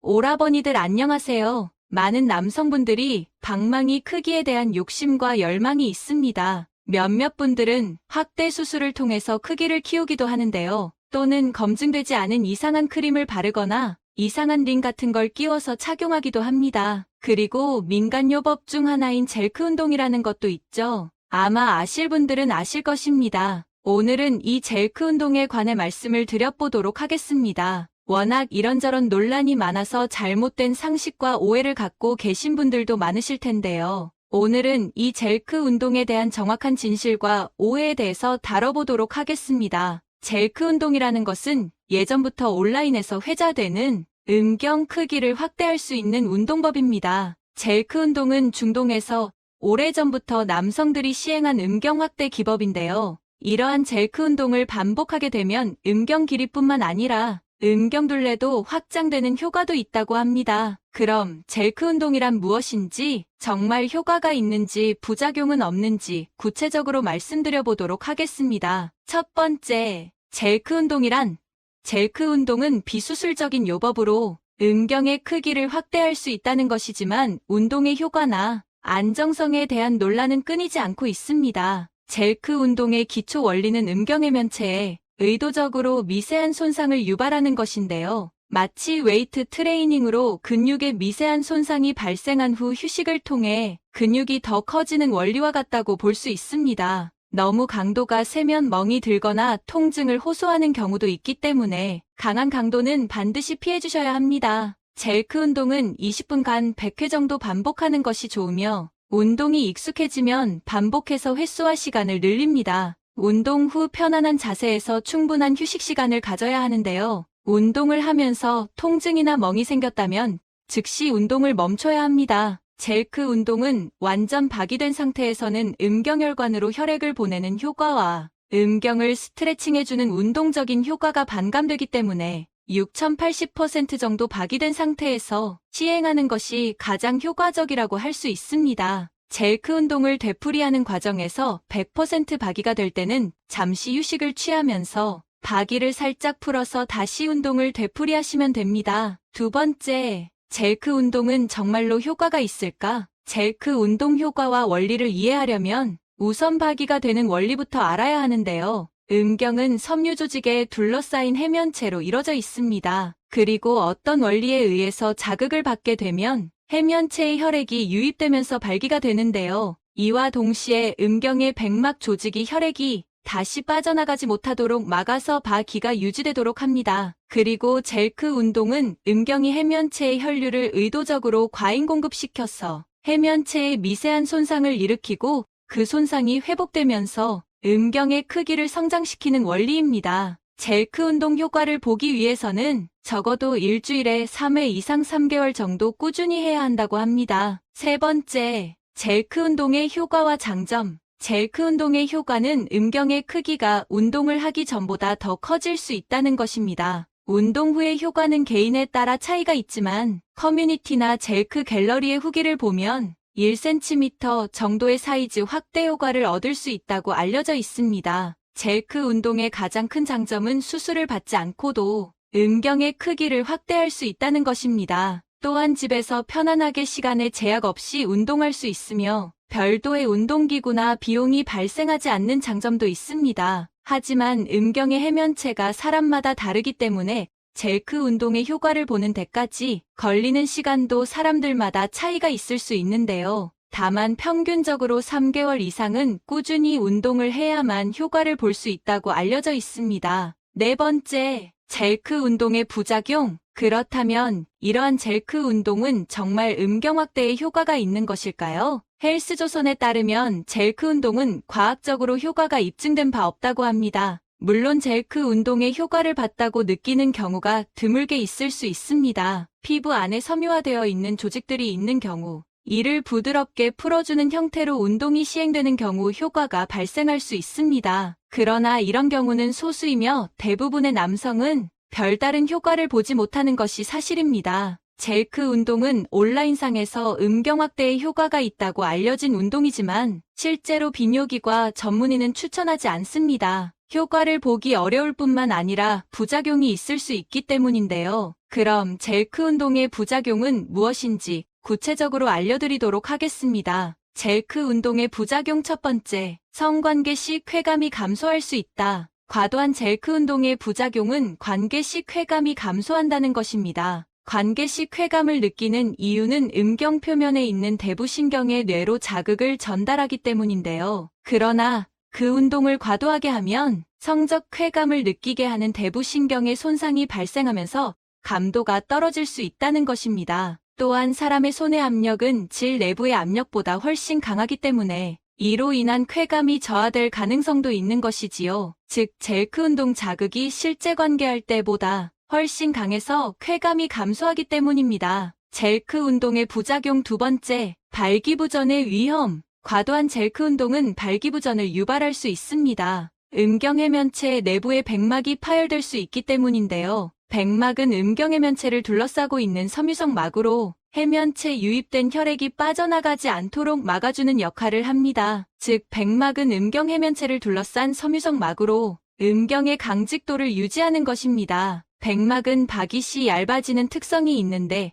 오라버니들 안녕하세요. 많은 남성분들이 방망이 크기에 대한 욕심과 열망이 있습니다. 몇몇 분들은 확대 수술을 통해서 크기를 키우기도 하는데요. 또는 검증되지 않은 이상한 크림을 바르거나 이상한 링 같은 걸 끼워서 착용하기도 합니다. 그리고 민간요법 중 하나인 젤크 운동이라는 것도 있죠. 아마 아실 분들은 아실 것입니다. 오늘은 이 젤크 운동에 관해 말씀을 드려보도록 하겠습니다. 워낙 이런저런 논란이 많아서 잘못된 상식과 오해를 갖고 계신 분들도 많으실 텐데요. 오늘은 이 젤크 운동에 대한 정확한 진실과 오해에 대해서 다뤄보도록 하겠습니다. 젤크 운동이라는 것은 예전부터 온라인에서 회자되는 음경 크기를 확대할 수 있는 운동법입니다. 젤크 운동은 중동에서 오래전부터 남성들이 시행한 음경 확대 기법인데요. 이러한 젤크 운동을 반복하게 되면 음경 길이뿐만 아니라 음경둘레도 확장되는 효과도 있다고 합니다. 그럼 젤크 운동이란 무엇인지, 정말 효과가 있는지 부작용은 없는지 구체적으로 말씀드려 보도록 하겠습니다. 첫 번째, 젤크 운동이란 젤크 운동은 비수술적인 요법으로 음경의 크기를 확대할 수 있다는 것이지만 운동의 효과나 안정성에 대한 논란은 끊이지 않고 있습니다. 젤크 운동의 기초 원리는 음경해면체에 의도적으로 미세한 손상을 유발하는 것인데요. 마치 웨이트 트레이닝으로 근육의 미세한 손상이 발생한 후 휴식을 통해 근육이 더 커지는 원리와 같다고 볼 수 있습니다. 너무 강도가 세면 멍이 들거나 통증을 호소하는 경우도 있기 때문에 강한 강도는 반드시 피해주셔야 합니다. 젤크 운동은 20분간 100회 정도 반복하는 것이 좋으며 운동이 익숙해지면 반복해서 횟수와 시간을 늘립니다. 운동 후 편안한 자세에서 충분한 휴식 시간을 가져야 하는데요. 운동을 하면서 통증이나 멍이 생겼다면 즉시 운동을 멈춰야 합니다. 젤크 운동은 완전 박이된 상태에서는 음경혈관으로 혈액을 보내는 효과와 음경을 스트레칭해주는 운동적인 효과가 반감되기 때문에 6080% 정도 박이된 상태에서 시행하는 것이 가장 효과적이라고 할 수 있습니다. 젤크 운동을 되풀이하는 과정에서 100% 박이가 될 때는 잠시 휴식을 취하면서 박이를 살짝 풀어서 다시 운동을 되풀이하시면 됩니다. 두 번째, 젤크 운동은 정말로 효과가 있을까? 젤크 운동 효과와 원리를 이해하려면 우선 박이가 되는 원리부터 알아야 하는데요. 음경은 섬유 조직에 둘러싸인 해면체로 이루어져 있습니다. 그리고 어떤 원리에 의해서 자극을 받게 되면 해면체의 혈액이 유입되면서 발기가 되는데요. 이와 동시에 음경의 백막 조직이 혈액이 다시 빠져나가지 못하도록 막아서 박이가 유지되도록 합니다. 그리고 젤크 운동은 음경이 해면체의 혈류를 의도적으로 과잉 공급시켜서 해면체의 미세한 손상을 일으키고 그 손상이 회복되면서 음경의 크기를 성장시키는 원리입니다. 젤크 운동 효과를 보기 위해서는 적어도 일주일에 3회 이상 3개월 정도 꾸준히 해야 한다고 합니다. 세 번째, 젤크 운동의 효과와 장점. 젤크 운동의 효과는 음경의 크기가 운동을 하기 전보다 더 커질 수 있다는 것입니다. 운동 후의 효과는 개인에 따라 차이가 있지만 커뮤니티나 젤크 갤러리의 후기를 보면 1cm 정도의 사이즈 확대 효과를 얻을 수 있다고 알려져 있습니다. 젤크 운동의 가장 큰 장점은 수술을 받지 않고도 음경의 크기를 확대할 수 있다는 것입니다. 또한 집에서 편안하게 시간에 제약 없이 운동할 수 있으며 별도의 운동기구나 비용이 발생하지 않는 장점도 있습니다. 하지만 음경의 해면체가 사람마다 다르기 때문에 젤크 운동의 효과를 보는 데까지 걸리는 시간도 사람들마다 차이가 있을 수 있는데요. 다만 평균적으로 3개월 이상은 꾸준히 운동을 해야만 효과를 볼 수 있다고 알려져 있습니다. 네 번째, 젤크 운동의 부작용. 그렇다면 이러한 젤크 운동은 정말 음경 확대에 효과가 있는 것일까요? 헬스조선에 따르면 젤크 운동은 과학적으로 효과가 입증된 바 없다고 합니다. 물론 젤크 운동의 효과를 봤다고 느끼는 경우가 드물게 있을 수 있습니다. 피부 안에 섬유화되어 있는 조직들이 있는 경우, 이를 부드럽게 풀어주는 형태로 운동이 시행되는 경우 효과가 발생할 수 있습니다. 그러나 이런 경우는 소수이며 대부분의 남성은 별다른 효과를 보지 못하는 것이 사실입니다. 젤크 운동은 온라인상에서 음경 확대에 효과가 있다고 알려진 운동이지만 실제로 비뇨기과 전문의는 추천하지 않습니다. 효과를 보기 어려울 뿐만 아니라 부작용이 있을 수 있기 때문인데요. 그럼 젤크 운동의 부작용은 무엇인지 구체적으로 알려드리도록 하겠습니다. 젤크 운동의 부작용 첫 번째, 성관계 시 쾌감이 감소할 수 있다. 과도한 젤크 운동의 부작용은 관계 시 쾌감이 감소한다는 것입니다. 관계 시 쾌감을 느끼는 이유는 음경 표면에 있는 대부신경의 뇌로 자극을 전달하기 때문인데요. 그러나 그 운동을 과도하게 하면 성적 쾌감을 느끼게 하는 대부신경의 손상이 발생하면서 감도가 떨어질 수 있다는 것입니다. 또한 사람의 손의 압력은 질 내부의 압력보다 훨씬 강하기 때문에 이로 인한 쾌감이 저하될 가능성도 있는 것이지요. 즉, 젤크 운동 자극이 실제 관계할 때보다 훨씬 강해서 쾌감이 감소하기 때문입니다. 젤크 운동의 부작용 두 번째, 발기부전의 위험. 과도한 젤크 운동은 발기부전을 유발할 수 있습니다. 음경해면체 내부의 백막이 파열될 수 있기 때문인데요. 백막은 음경해면체를 둘러싸고 있는 섬유성 막으로 해면체에 유입된 혈액이 빠져나가지 않도록 막아주는 역할을 합니다. 즉, 백막은 음경해면체를 둘러싼 섬유성 막으로 음경의 강직도를 유지하는 것입니다. 백막은 박이 시 얇아지는 특성이 있는데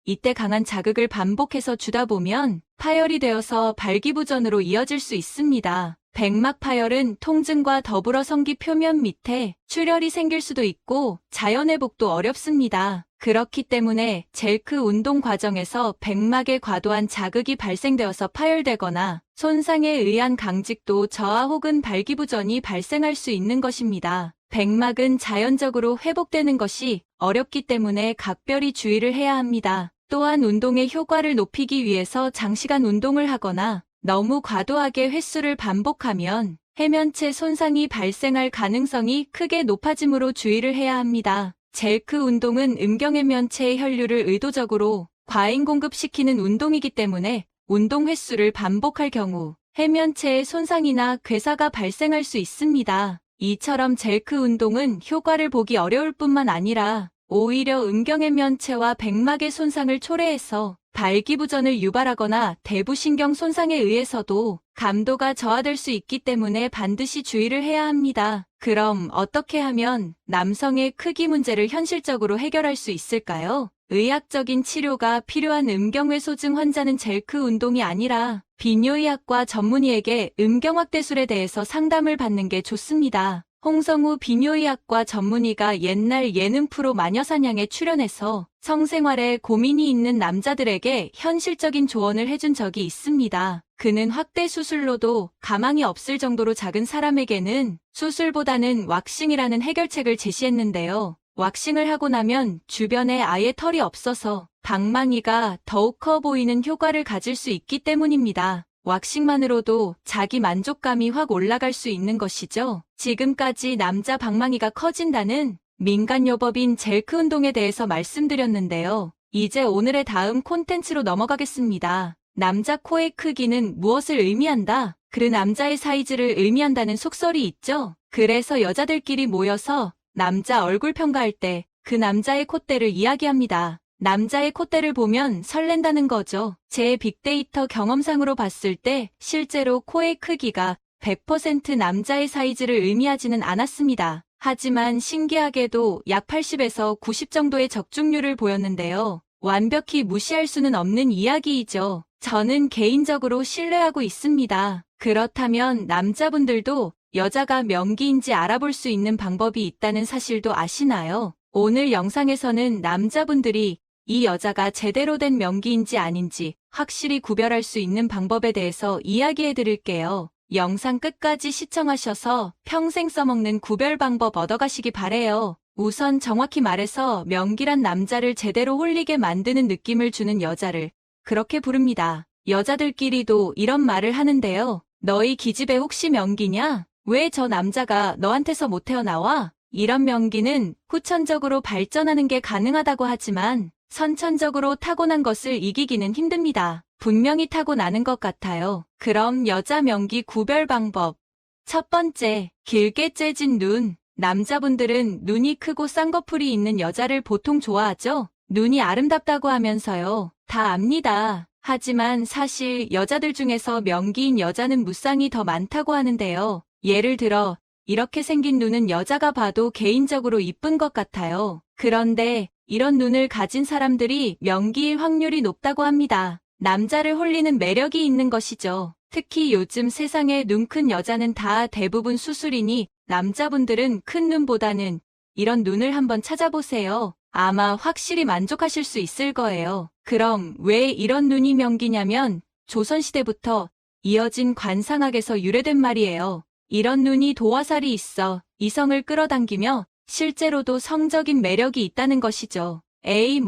이때 강한 자극을 반복해서 주다 보면 파열이 되어서 발기부전으로 이어질 수 있습니다. 백막 파열은 통증과 더불어 성기 표면 밑에 출혈이 생길 수도 있고 자연회복도 어렵습니다. 그렇기 때문에 젤크 운동 과정에서 백막에 과도한 자극이 발생되어서 파열되거나 손상에 의한 강직도 저하 혹은 발기부전이 발생할 수 있는 것입니다. 백막은 자연적으로 회복되는 것이 어렵기 때문에 각별히 주의를 해야 합니다. 또한 운동의 효과를 높이기 위해서 장시간 운동을 하거나 너무 과도하게 횟수를 반복하면 해면체 손상이 발생할 가능성이 크게 높아지므로 주의를 해야 합니다. 젤크 운동은 음경해면체의 혈류를 의도적으로 과잉 공급시키는 운동이기 때문에 운동 횟수를 반복할 경우 해면체의 손상이나 괴사가 발생할 수 있습니다. 이처럼 젤크 운동은 효과를 보기 어려울 뿐만 아니라 오히려 음경해면체와 백막의 손상을 초래해서 발기부전을 유발하거나 대부신경 손상에 의해서도 감도가 저하될 수 있기 때문에 반드시 주의를 해야 합니다. 그럼 어떻게 하면 남성의 크기 문제를 현실적으로 해결할 수 있을까요? 의학적인 치료가 필요한 음경훼소증 환자는 젤크 운동이 아니라 비뇨의학과 전문의에게 음경확대술에 대해서 상담을 받는 게 좋습니다. 홍성우 비뇨의학과 전문의가 옛날 예능 프로 마녀사냥에 출연해서 성생활에 고민이 있는 남자들에게 현실적인 조언을 해준 적이 있습니다. 그는 확대 수술로도 가망이 없을 정도로 작은 사람에게는 수술보다는 왁싱이라는 해결책을 제시했는데요. 왁싱을 하고 나면 주변에 아예 털이 없어서 방망이가 더욱 커 보이는 효과를 가질 수 있기 때문입니다. 왁싱만으로도 자기 만족감이 확 올라갈 수 있는 것이죠. 지금까지 남자 방망이가 커진다는 민간요법인 젤크 운동에 대해서 말씀드렸는데요. 이제 오늘의 다음 콘텐츠로 넘어가겠습니다. 남자 코의 크기는 무엇을 의미한다? 그 남자의 사이즈를 의미한다는 속설이 있죠. 그래서 여자들끼리 모여서 남자 얼굴 평가할 때 그 남자의 콧대를 이야기합니다. 남자의 콧대를 보면 설렌다는 거죠. 제 빅데이터 경험상으로 봤을 때 실제로 코의 크기가 100% 남자의 사이즈를 의미하지는 않았습니다. 하지만 신기하게도 약 80에서 90 정도의 적중률을 보였는데요. 완벽히 무시할 수는 없는 이야기이죠. 저는 개인적으로 신뢰하고 있습니다. 그렇다면 남자분들도 여자가 명기인지 알아볼 수 있는 방법이 있다는 사실도 아시나요? 오늘 영상에서는 남자분들이 이 여자가 제대로 된 명기인지 아닌지 확실히 구별할 수 있는 방법에 대해서 이야기해 드릴게요. 영상 끝까지 시청하셔서 평생 써먹는 구별 방법 얻어가시기 바래요. 우선 정확히 말해서 명기란 남자를 제대로 홀리게 만드는 느낌을 주는 여자를 그렇게 부릅니다. 여자들끼리도 이런 말을 하는데요. 너희 기집애 혹시 명기냐? 왜 저 남자가 너한테서 못 태어나와? 이런 명기는 후천적으로 발전하는 게 가능하다고 하지만 선천적으로 타고난 것을 이기기는 힘듭니다. 분명히 타고나는 것 같아요. 그럼 여자 명기 구별 방법. 첫 번째, 길게 째진 눈. 남자분들은 눈이 크고 쌍꺼풀이 있는 여자를 보통 좋아하죠? 눈이 아름답다고 하면서요. 다 압니다. 하지만 사실 여자들 중에서 명기인 여자는 무쌍이 더 많다고 하는데요. 예를 들어 이렇게 생긴 눈은 여자가 봐도 개인적으로 이쁜 것 같아요. 그런데 이런 눈을 가진 사람들이 명기일 확률이 높다고 합니다. 남자를 홀리는 매력이 있는 것이죠. 특히 요즘 세상에 눈 큰 여자는 다 대부분 수술이니 남자분들은 큰 눈보다는 이런 눈을 한번 찾아보세요. 아마 확실히 만족하실 수 있을 거예요. 그럼 왜 이런 눈이 명기냐면 조선시대부터 이어진 관상학에서 유래된 말이에요. 이런 눈이 도화살이 있어 이성을 끌어당기며 실제로도 성적인 매력이 있다는 것이죠. 에이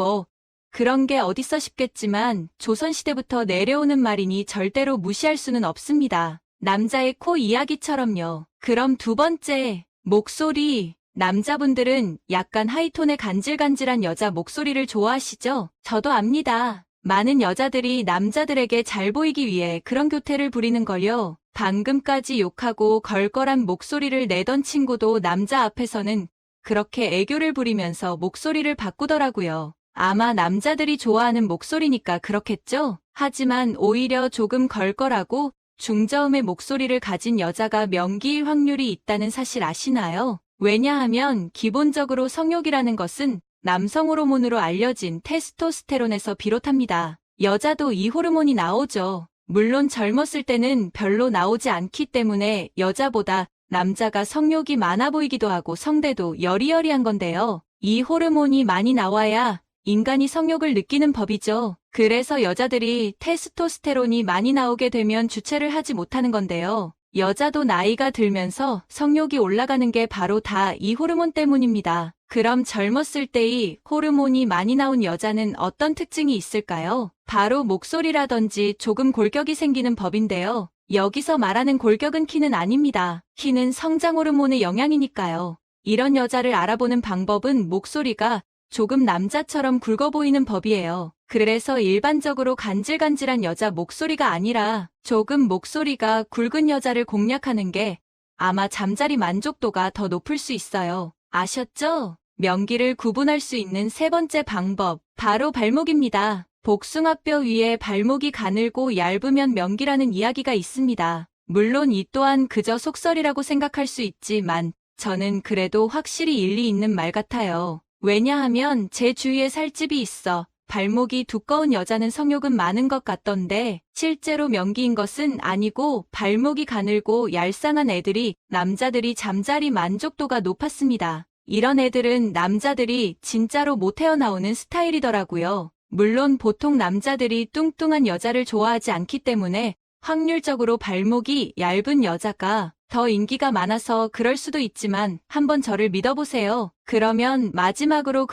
그런 게 어딨어 싶겠지만 조선시대부터 내려오는 말이니 절대로 무시할 수는 없습니다. 남자의 코 이야기처럼요. 그럼 두 번째, 목소리. 남자분들은 약간 하이톤의 간질간질한 여자 목소리를 좋아하시죠? 저도 압니다. 많은 여자들이 남자들에게 잘 보이기 위해 그런 교태를 부리는걸요. 방금까지 욕하고 걸걸한 목소리를 내던 친구도 남자 앞에서는 그렇게 애교를 부리면서 목소리를 바꾸더라고요. 아마 남자들이 좋아하는 목소리니까 그렇겠죠? 하지만 오히려 조금 걸걸하고 중저음의 목소리를 가진 여자가 명기일 확률이 있다는 사실 아시나요? 왜냐하면 기본적으로 성욕이라는 것은 남성 호르몬으로 알려진 테스토스테론에서 비롯합니다. 여자도 이 호르몬이 나오죠. 물론 젊었을 때는 별로 나오지 않기 때문에 여자보다 남자가 성욕이 많아 보이기도 하고 성대도 여리여리한 건데요. 이 호르몬이 많이 나와야 인간이 성욕을 느끼는 법이죠. 그래서 여자들이 테스토스테론이 많이 나오게 되면 주체를 하지 못하는 건데요. 여자도 나이가 들면서 성욕이 올라가는 게 바로 다 이 호르몬 때문입니다. 그럼 젊었을 때의 호르몬이 많이 나온 여자는 어떤 특징이 있을까요? 바로 목소리라든지 조금 골격이 생기는 법인데요. 여기서 말하는 골격은 키는 아닙니다. 키는 성장 호르몬의 영향이니까요. 이런 여자를 알아보는 방법은 목소리가 조금 남자처럼 굵어 보이는 법이에요. 그래서 일반적으로 간질간질한 여자 목소리가 아니라 조금 목소리가 굵은 여자를 공략하는 게 아마 잠자리 만족도가 더 높을 수 있어요. 아셨죠? 명기를 구분할 수 있는 세 번째 방법, 바로 발목입니다. 복숭아뼈 위에 발목이 가늘고 얇으면 명기라는 이야기가 있습니다. 물론 이 또한 그저 속설이라고 생각할 수 있지만 저는 그래도 확실히 일리 있는 말 같아요. 왜냐하면 제 주위에 살집이 있어 발목이 두꺼운 여자는 성욕은 많은 것 같던데 실제로 명기인 것은 아니고 발목이 가늘고 얄쌍한 애들이 남자들이 잠자리 만족도가 높았습니다. 이런 애들은 남자들이 진짜로 못 헤어나오는 스타일이더라고요. 물론 보통 남자들이 뚱뚱한 여자를 좋아하지 않기 때문에 확률적으로 발목이 얇은 여자가 더 인기가 많아서 그럴 수도 있지만 한번 저를 믿어보세요. 그러면 마지막으로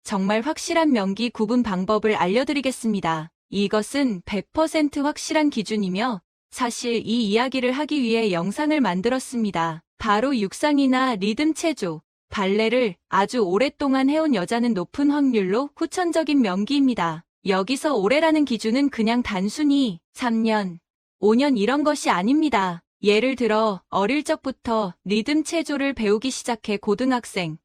정말 확실한 명기 구분 방법을 알려드리겠습니다. 이것은 100% 확실한 기준이며 사실 이 이야기를 하기 위해 영상을 만들었습니다. 바로 육상이나 리듬 체조, 발레를 아주 오랫동안 해온 여자는 높은 확률로 후천적인 명기입니다. 여기서 오래라는 기준은 그냥 단순히 3년, 5년 이런 것이 아닙니다. 예를 들어 어릴 적부터 리듬 체조를 배우기 시작해 고등학생,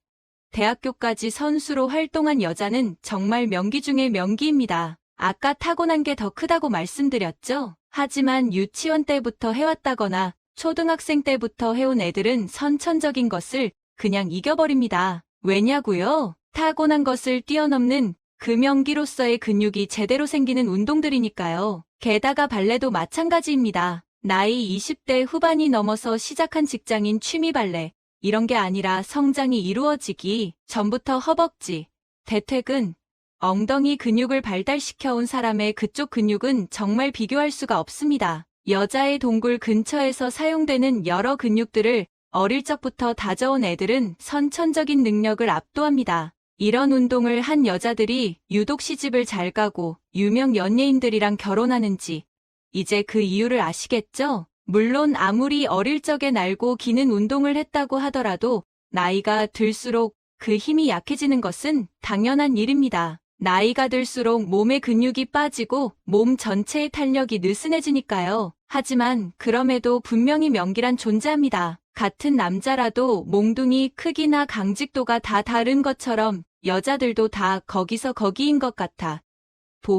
대학교까지 선수로 활동한 여자는 정말 명기 중의 명기입니다. 아까 타고난 게 더 크다고 말씀드렸죠? 하지만 유치원 때부터 해왔다거나 초등학생 때부터 해온 애들은 선천적인 것을 그냥 이겨버립니다. 왜냐고요? 타고난 것을 뛰어넘는 그 명기로서의 근육이 제대로 생기는 운동들이니까요. 게다가 발레도 마찬가지입니다. 나이 20대 후반이 넘어서 시작한 직장인 취미 발레, 이런 게 아니라 성장이 이루어지기 전부터 허벅지, 대퇴근, 엉덩이 근육을 발달시켜온 사람의 그쪽 근육은 정말 비교할 수가 없습니다. 여자의 동굴 근처에서 사용되는 여러 근육들을 어릴 적부터 다져온 애들은 선천적인 능력을 압도합니다. 이런 운동을 한 여자들이 유독 시집을 잘 가고 유명 연예인들이랑 결혼하는지 이제 그 이유를 아시겠죠? 물론 아무리 어릴 적에 날고 기는 운동을 했다고 하더라도 나이가 들수록 그 힘이 약해지는 것은 당연한 일입니다. 나이가 들수록 몸의 근육이 빠지고 몸 전체의 탄력이 느슨해지니까요. 하지만 그럼에도 분명히 명기란 존재합니다. 같은 남자라도 몽둥이 크기나 강직도가 다 다른 것처럼 여자들도 다 거기서 거기인 것 같아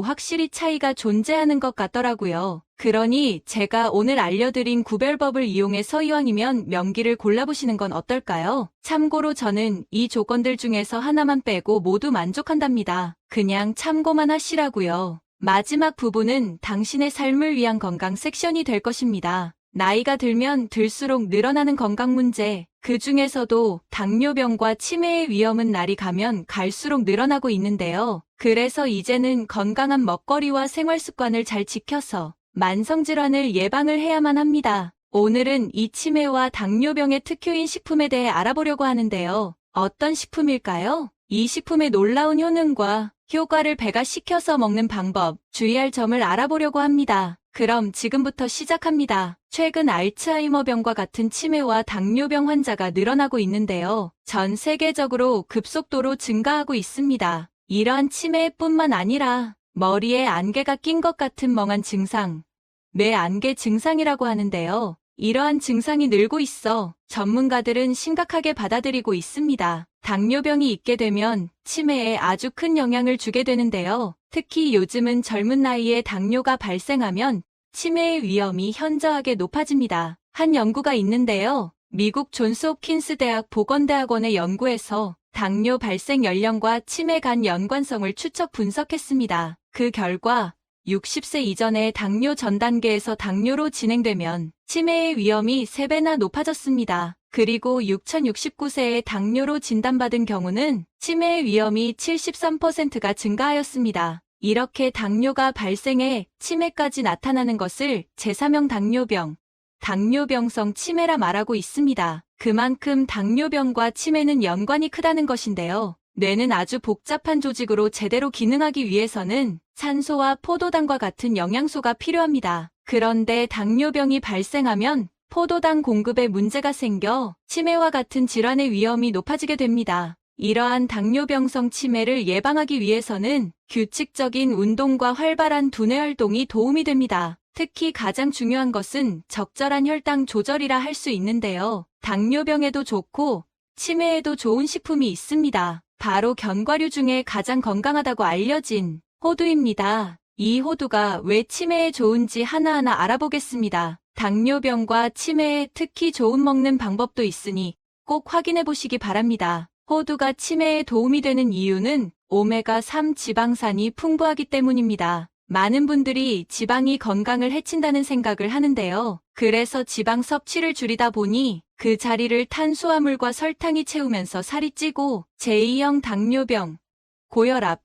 확실히 차이가 존재하는 것 같더라고요. 그러니 제가 오늘 알려드린 구별법을 이용해서 이왕이면 명기를 골라보시는 건 어떨까요? 참고로 저는 이 조건들 중에서 하나만 빼고 모두 만족한답니다. 그냥 참고만 하시라고요. 마지막 부분은 당신의 삶을 위한 건강 섹션이 될 것입니다. 나이가 들면 들수록 늘어나는 건강 문제, 그 중에서도 당뇨병과 치매의 위험은 날이 가면 갈수록 늘어나고 있는데요. 그래서 이제는 건강한 먹거리와 생활 습관을 잘 지켜서 만성질환을 예방을 해야만 합니다. 오늘은 이 치매와 당뇨병의 특효인 식품에 대해 알아보려고 하는데요. 어떤 식품일까요? 이 식품의 놀라운 효능과 효과를 배가시켜서 먹는 방법, 주의할 점을 알아보려고 합니다. 그럼 지금부터 시작합니다. 최근 알츠하이머병과 같은 치매와 당뇨병 환자가 늘어나고 있는데요. 전 세계적으로 급속도로 증가하고 있습니다. 이러한 치매뿐만 아니라 머리에 안개가 낀 것 같은 멍한 증상, 뇌안개 증상이라고 하는데요. 이러한 증상이 늘고 있어 전문가들은 심각하게 받아들이고 있습니다. 당뇨병이 있게 되면 치매에 아주 큰 영향을 주게 되는데요. 특히 요즘은 젊은 나이에 당뇨가 발생하면 치매의 위험이 현저하게 높아집니다. 한 연구가 있는데요. 미국 존스홉킨스 대학 보건대학원의 연구에서 당뇨 발생 연령과 치매 간 연관성을 추적 분석했습니다. 그 결과 60세 이전의 당뇨 전 단계에서 당뇨로 진행되면 치매의 위험이 3배나 높아졌습니다. 그리고 6069세에 당뇨로 진단받은 경우는 치매의 위험이 73%가 증가하였습니다. 이렇게 당뇨가 발생해 치매까지 나타나는 것을 제3형 당뇨병, 당뇨병성 치매라 말하고 있습니다. 그만큼 당뇨병과 치매는 연관이 크다는 것인데요. 뇌는 아주 복잡한 조직으로 제대로 기능하기 위해서는 산소와 포도당과 같은 영양소가 필요합니다. 그런데 당뇨병이 발생하면 포도당 공급에 문제가 생겨 치매와 같은 질환의 위험이 높아지게 됩니다. 이러한 당뇨병성 치매를 예방하기 위해서는 규칙적인 운동과 활발한 두뇌 활동이 도움이 됩니다. 특히 가장 중요한 것은 적절한 혈당 조절이라 할 수 있는데요. 당뇨병에도 좋고 치매에도 좋은 식품이 있습니다. 바로 견과류 중에 가장 건강하다고 알려진 호두입니다. 이 호두가 왜 치매에 좋은지 하나하나 알아보겠습니다. 당뇨병과 치매에 특히 좋은 먹는 방법도 있으니 꼭 확인해 보시기 바랍니다. 호두가 치매에 도움이 되는 이유는 오메가3 지방산이 풍부하기 때문입니다. 많은 분들이 지방이 건강을 해친다는 생각을 하는데요. 그래서 지방 섭취를 줄이다 보니 그 자리를 탄수화물과 설탕이 채우면서 살이 찌고 제2형 당뇨병, 고혈압,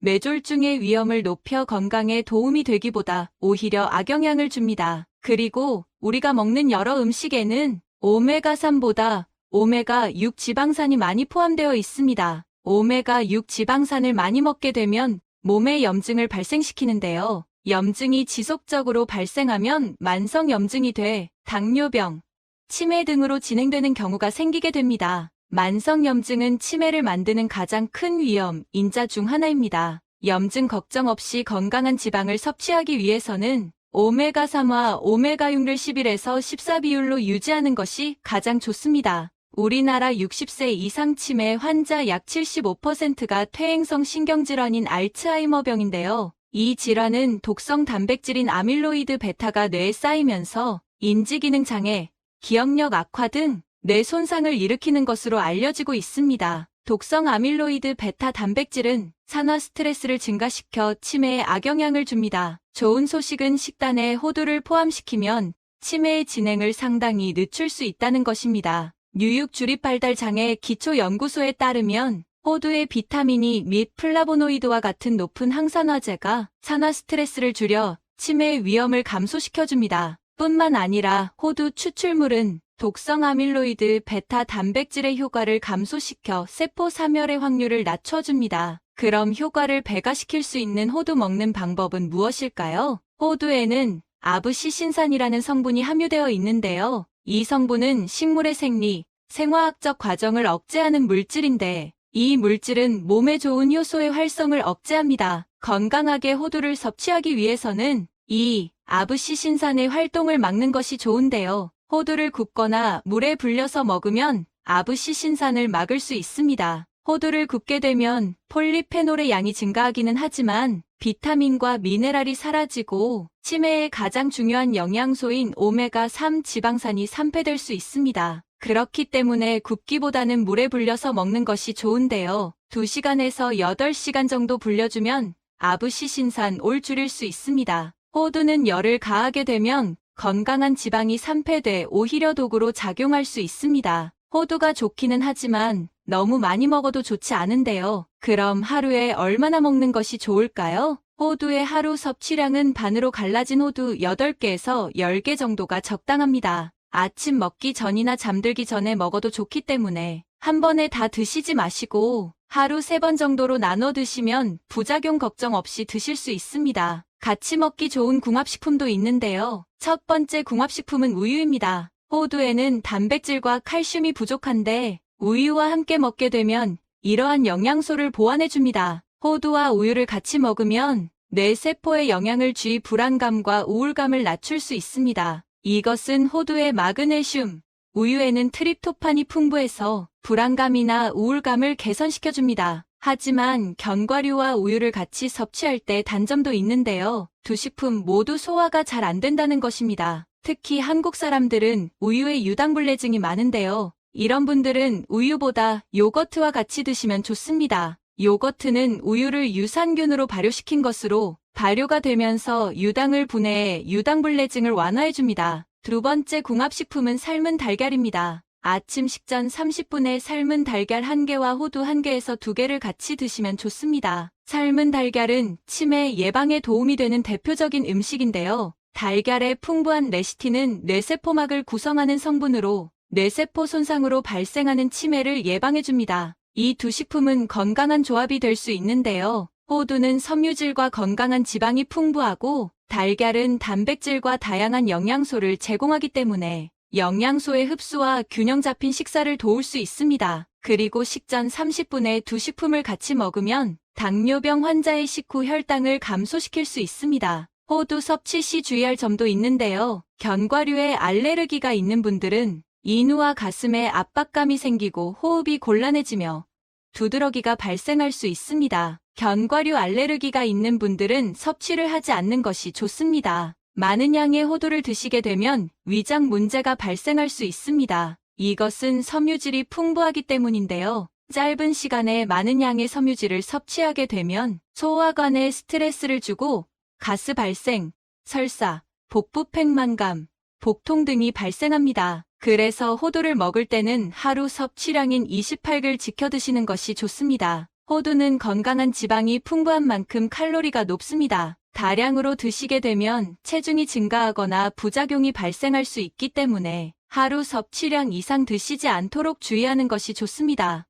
뇌졸중의 위험을 높여 건강에 도움이 되기보다 오히려 악영향을 줍니다. 그리고 우리가 먹는 여러 음식에는 오메가3보다 오메가6 지방산이 많이 포함되어 있습니다. 오메가6 지방산을 많이 먹게 되면 몸에 염증을 발생시키는데요. 염증이 지속적으로 발생하면 만성 염증이 돼 당뇨병, 치매 등으로 진행되는 경우가 생기게 됩니다. 만성 염증은 치매를 만드는 가장 큰 위험, 인자 중 하나입니다. 염증 걱정 없이 건강한 지방을 섭취하기 위해서는 오메가3와 오메가6를 11에서 14 비율로 유지하는 것이 가장 좋습니다. 우리나라 60세 이상 치매 환자 약 75%가 퇴행성 신경질환인 알츠하이머병인데요. 이 질환은 독성 단백질인 아밀로이드 베타가 뇌에 쌓이면서 인지기능 장애, 기억력 악화 등 뇌 손상을 일으키는 것으로 알려지고 있습니다. 독성 아밀로이드 베타 단백질은 산화 스트레스를 증가시켜 치매에 악영향을 줍니다. 좋은 소식은 식단에 호두를 포함시키면 치매의 진행을 상당히 늦출 수 있다는 것입니다. 뉴욕 주립발달 장애 기초연구소에 따르면 호두의 비타민이 및 플라보노이드와 같은 높은 항산화제가 산화 스트레스를 줄여 치매의 위험을 감소시켜줍니다. 뿐만 아니라 호두 추출물은 독성 아밀로이드 베타 단백질의 효과를 감소시켜 세포 사멸의 확률을 낮춰줍니다. 그럼 효과를 배가시킬 수 있는 호두 먹는 방법은 무엇일까요? 호두에는 아브시신산이라는 성분이 함유되어 있는데요. 이 성분은 식물의 생리, 생화학적 과정을 억제하는 물질인데 이 물질은 몸에 좋은 효소의 활성을 억제합니다. 건강하게 호두를 섭취하기 위해서는 이 아브시신산의 활동을 막는 것이 좋은데요. 호두를 굽거나 물에 불려서 먹으면 아브시신산을 막을 수 있습니다. 호두를 굽게 되면 폴리페놀의 양이 증가하기는 하지만 비타민과 미네랄이 사라지고 치매의 가장 중요한 영양소인 오메가3 지방산이 산패될 수 있습니다. 그렇기 때문에 굽기보다는 물에 불려서 먹는 것이 좋은데요. 2시간에서 8시간 정도 불려주면 아부시신산 올 줄일 수 있습니다. 호두는 열을 가하게 되면 건강한 지방이 산패돼 오히려 독으로 작용할 수 있습니다. 호두가 좋기는 하지만 너무 많이 먹어도 좋지 않은데요. 그럼 하루에 얼마나 먹는 것이 좋을까요? 호두의 하루 섭취량은 반으로 갈라진 호두 8개에서 10개 정도가 적당합니다. 아침 먹기 전이나 잠들기 전에 먹어도 좋기 때문에 한 번에 다 드시지 마시고 하루 3번 정도로 나눠 드시면 부작용 걱정 없이 드실 수 있습니다. 같이 먹기 좋은 궁합식품도 있는데요. 첫 번째 궁합식품은 우유입니다. 호두에는 단백질과 칼슘이 부족한데 우유와 함께 먹게 되면 이러한 영양소를 보완해줍니다. 호두와 우유를 같이 먹으면 뇌세포에 영향을 주 불안감과 우울감을 낮출 수 있습니다. 이것은 호두의 마그네슘, 우유에는 트립토판이 풍부해서 불안감이나 우울감을 개선시켜줍니다. 하지만 견과류와 우유를 같이 섭취할 때 단점도 있는데요. 두 식품 모두 소화가 잘 안 된다는 것입니다. 특히 한국 사람들은 우유에 유당불내증이 많은데요. 이런 분들은 우유보다 요거트와 같이 드시면 좋습니다. 요거트는 우유를 유산균으로 발효시킨 것으로 발효가 되면서 유당을 분해해 유당불내증을 완화해줍니다. 두 번째 궁합식품은 삶은 달걀입니다. 아침 식전 30분에 삶은 달걀 1개와 호두 1개에서 2개를 같이 드시면 좋습니다. 삶은 달걀은 치매 예방에 도움이 되는 대표적인 음식인데요. 달걀의 풍부한 레시틴은 뇌세포막을 구성하는 성분으로 뇌세포 손상으로 발생하는 치매를 예방해줍니다. 이 두 식품은 건강한 조합이 될 수 있는데요. 호두는 섬유질과 건강한 지방이 풍부하고 달걀은 단백질과 다양한 영양소를 제공하기 때문에 영양소의 흡수와 균형 잡힌 식사를 도울 수 있습니다. 그리고 식전 30분에 두 식품을 같이 먹으면 당뇨병 환자의 식후 혈당을 감소시킬 수 있습니다. 호두 섭취 시 주의할 점도 있는데요. 견과류에 알레르기가 있는 분들은 인후와 가슴에 압박감이 생기고 호흡이 곤란해지며 두드러기가 발생할 수 있습니다. 견과류 알레르기가 있는 분들은 섭취를 하지 않는 것이 좋습니다. 많은 양의 호두를 드시게 되면 위장 문제가 발생할 수 있습니다. 이것은 섬유질이 풍부하기 때문인데요. 짧은 시간에 많은 양의 섬유질을 섭취하게 되면 소화관에 스트레스를 주고 가스 발생, 설사, 복부 팽만감, 복통 등이 발생합니다. 그래서 호두를 먹을 때는 하루 섭취량인 28글 지켜 드시는 것이 좋습니다. 호두는 건강한 지방이 풍부한 만큼 칼로리가 높습니다. 다량으로 드시게 되면 체중이 증가하거나 부작용이 발생할 수 있기 때문에 하루 섭취량 이상 드시지 않도록 주의하는 것이 좋습니다.